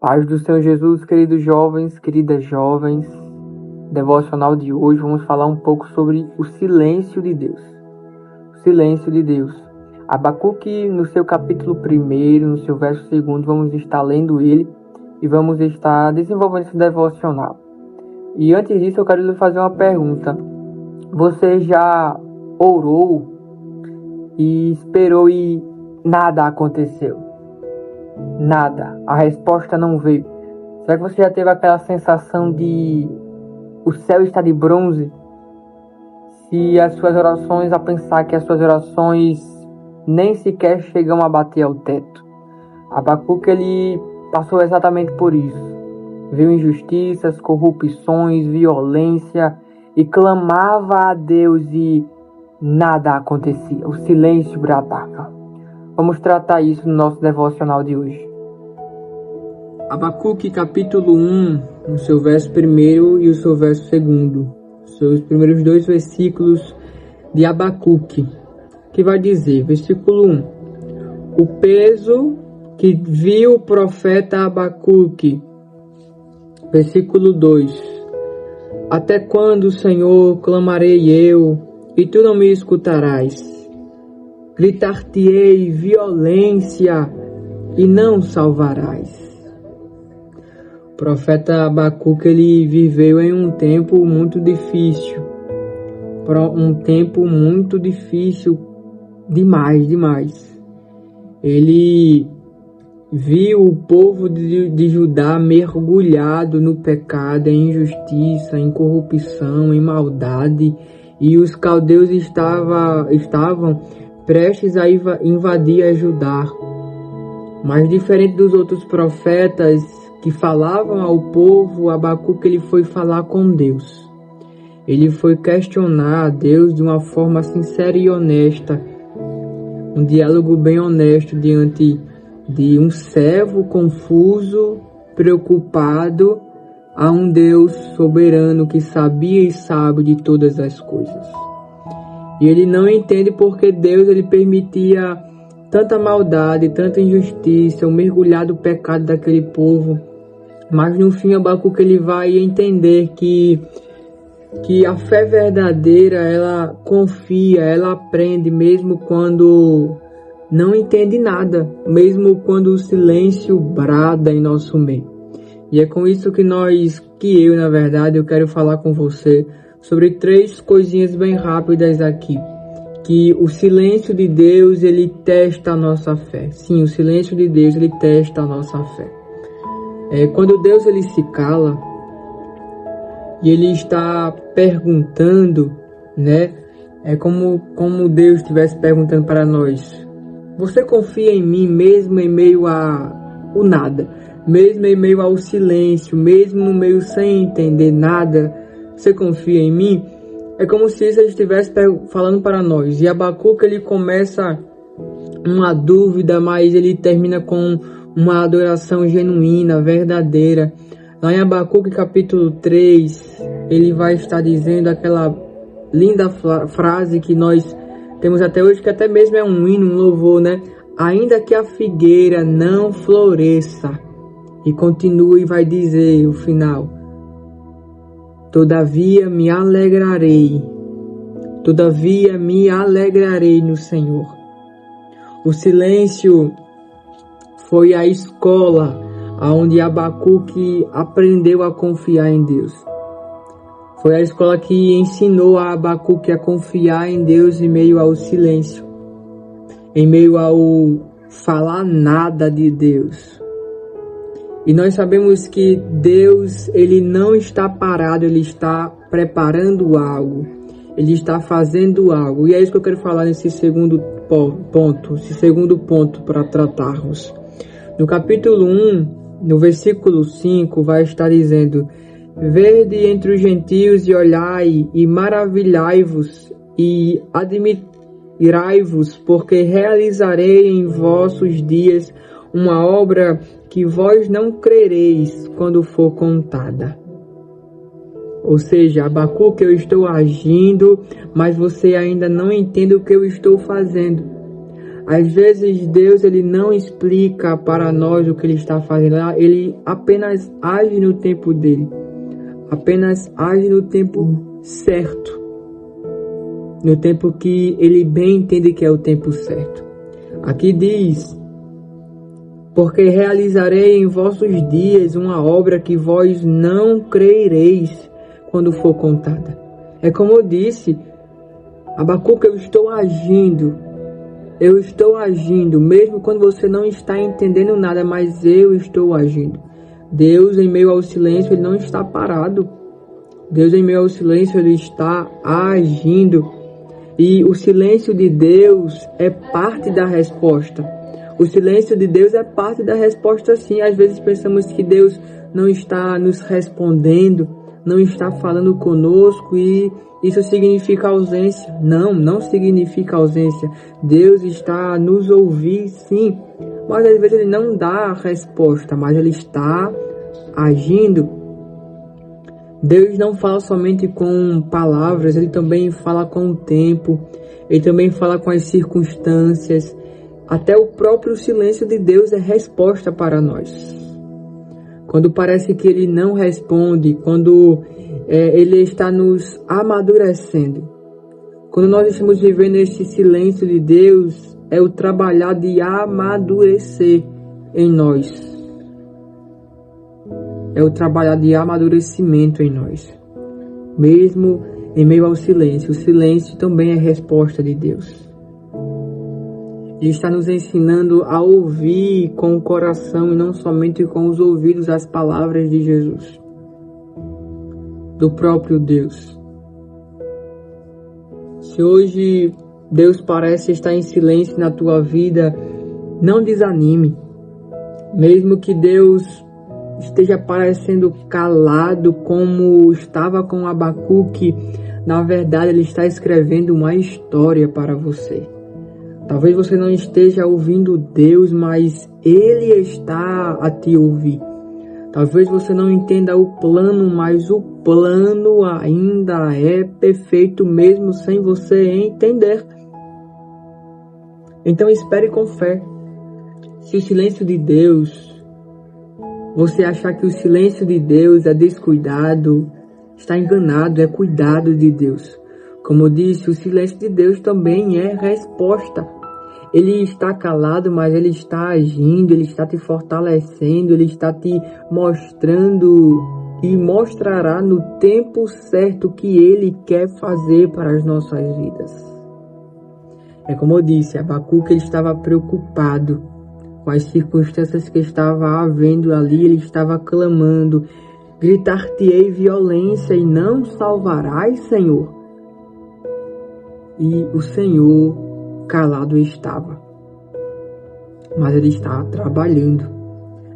Paz do Senhor Jesus, queridos jovens, queridas jovens. Devocional de hoje, vamos falar um pouco sobre o silêncio de Deus. O silêncio de Deus. Abacuque, no seu capítulo 1, no seu verso 2, vamos estar lendo ele e vamos estar desenvolvendo esse devocional. E antes disso, eu quero lhe fazer uma pergunta. Você já orou e esperou e nada aconteceu? Nada. A resposta não veio. Será que você já teve aquela sensação de o céu está de bronze? Se as suas orações, a pensar que as suas orações nem sequer chegam a bater ao teto. Abacuque, ele passou exatamente por isso. Viu injustiças, corrupções, violência e clamava a Deus e nada acontecia. O silêncio bradava. Vamos tratar isso no nosso devocional de hoje. Abacuque capítulo 1, no seu verso 1 e o seu verso 2. Seus primeiros 2 versículos de Abacuque, que vai dizer, versículo 1. O peso que viu o profeta Abacuque. Versículo 2. Até quando, Senhor, clamarei eu, e tu não me escutarás? Gritar-te-ei violência e não salvarás. O profeta Abacuque, ele viveu em um tempo muito difícil. Demais. Ele viu o povo de Judá mergulhado no pecado, em injustiça, em corrupção, em maldade, e os caldeus estavam prestes a invadir a Judá. Mas diferente dos outros profetas que falavam ao povo, Abacuque, ele foi falar com Deus. Ele foi questionar a Deus de uma forma sincera e honesta, um diálogo bem honesto diante de um servo confuso, preocupado, a um Deus soberano que sabia e sabe de todas as coisas. E ele não entende porque Deus, ele permitia tanta maldade, tanta injustiça, o mergulhar do pecado daquele povo. Mas no fim, Abacuque, ele vai entender que a fé verdadeira, ela confia, ela aprende mesmo quando não entende nada, mesmo quando o silêncio brada em nosso meio. E é com isso eu quero falar com você sobre 3 coisinhas bem rápidas aqui. Que o silêncio de Deus, ele testa a nossa fé. Sim, o silêncio de Deus, ele testa a nossa fé. Quando Deus, ele se cala e ele está perguntando, né? É como Deus estivesse perguntando para nós: você confia em mim mesmo em meio ao nada? Mesmo em meio ao silêncio, mesmo no meio sem entender nada, você confia em mim? É como se ele estivesse falando para nós. E Abacuque, ele começa uma dúvida, mas ele termina com uma adoração genuína, verdadeira. Lá em Abacuque capítulo 3, ele vai estar dizendo aquela linda frase que nós temos até hoje, que até mesmo é um hino, um louvor, né? Ainda que a figueira não floresça. E continua e vai dizer o final: todavia me alegrarei no Senhor. O silêncio foi a escola onde Abacuque aprendeu a confiar em Deus. Foi a escola que ensinou a Abacuque a confiar em Deus em meio ao silêncio, em meio ao falar nada de Deus. E nós sabemos que Deus, ele não está parado, ele está preparando algo, ele está fazendo algo. E é isso que eu quero falar nesse segundo ponto para tratarmos. No capítulo 1, no versículo 5, vai estar dizendo: vede entre os gentios e olhai e maravilhai-vos e admirai-vos, porque realizarei em vossos dias uma obra que vós não crereis quando for contada. Ou seja, Abacuque, eu estou agindo, mas você ainda não entende o que eu estou fazendo. Às vezes Deus ele não explica para nós o que ele está fazendo, ele apenas age no tempo dele, apenas age no tempo certo, no tempo que ele bem entende que é o tempo certo. Aqui diz: porque realizarei em vossos dias uma obra que vós não creereis quando for contada. É como eu disse, Abacuque, eu estou agindo, mesmo quando você não está entendendo nada, mas eu estou agindo. Deus, em meio ao silêncio, ele não está parado. Deus, em meio ao silêncio, ele está agindo. E o silêncio de Deus é parte da resposta. O silêncio de Deus é parte da resposta, sim. Às vezes pensamos que Deus não está nos respondendo, não está falando conosco e isso significa ausência. Não, não significa ausência. Deus está a nos ouvir, sim. Mas às vezes ele não dá a resposta, mas ele está agindo. Deus não fala somente com palavras, ele também fala com o tempo, ele também fala com as circunstâncias. Até o próprio silêncio de Deus é resposta para nós. Quando parece que ele não responde, quando ele está nos amadurecendo. Quando nós estamos vivendo esse silêncio de Deus, é o trabalhar de amadurecer em nós. É o trabalhar de amadurecimento em nós. Mesmo em meio ao silêncio, o silêncio também é resposta de Deus. Ele está nos ensinando a ouvir com o coração e não somente com os ouvidos as palavras de Jesus, do próprio Deus. Se hoje Deus parece estar em silêncio na tua vida, não desanime. Mesmo que Deus esteja parecendo calado como estava com Abacuque, na verdade ele está escrevendo uma história para você. Talvez você não esteja ouvindo Deus, mas Ele está a te ouvir. Talvez você não entenda o plano, mas o plano ainda é perfeito mesmo sem você entender. Então espere com fé. Se o silêncio de Deus, você achar que o silêncio de Deus é descuidado, está enganado, é cuidado de Deus. Como eu disse, o silêncio de Deus também é resposta. Ele está calado, mas ele está agindo, ele está te fortalecendo, ele está te mostrando e mostrará no tempo certo o que ele quer fazer para as nossas vidas. É como eu disse, Abacuque ele estava preocupado com as circunstâncias que estava havendo ali, ele estava clamando: gritar-te-ei violência e não salvarás, Senhor. E o Senhor calado estava, mas ele está trabalhando.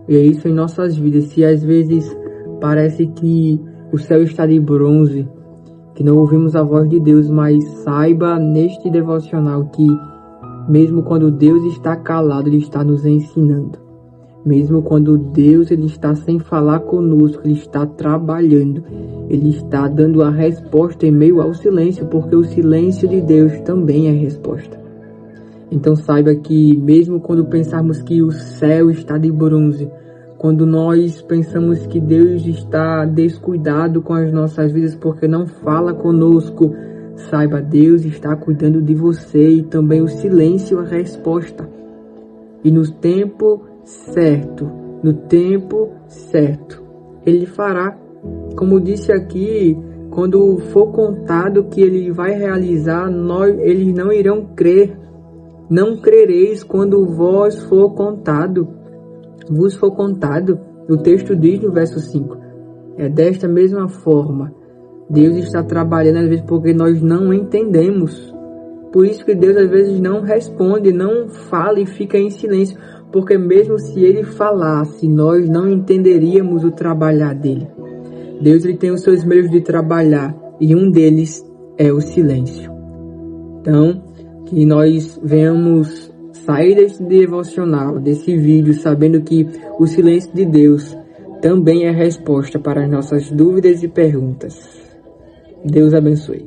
E é isso em nossas vidas. Se às vezes parece que o céu está de bronze, que não ouvimos a voz de Deus, mas saiba neste devocional que mesmo quando Deus está calado, ele está nos ensinando. Mesmo quando Deus ele está sem falar conosco, ele está trabalhando. Ele está dando a resposta em meio ao silêncio, porque o silêncio de Deus também é resposta. Então saiba que mesmo quando pensarmos que o céu está de bronze, quando nós pensamos que Deus está descuidado com as nossas vidas porque não fala conosco, saiba, Deus está cuidando de você e também o silêncio é a resposta. E no tempo certo, Ele fará. Como disse aqui, quando for contado que Ele vai realizar, eles não irão crer. Não crereis quando vos for contado. O texto diz no verso 5. É desta mesma forma. Deus está trabalhando às vezes porque nós não entendemos. Por isso que Deus às vezes não responde, não fala e fica em silêncio. Porque mesmo se Ele falasse, nós não entenderíamos o trabalhar dEle. Deus ele tem os seus meios de trabalhar e um deles é o silêncio. Então, que nós venhamos sair desse devocional, desse vídeo, sabendo que o silêncio de Deus também é resposta para as nossas dúvidas e perguntas. Deus abençoe.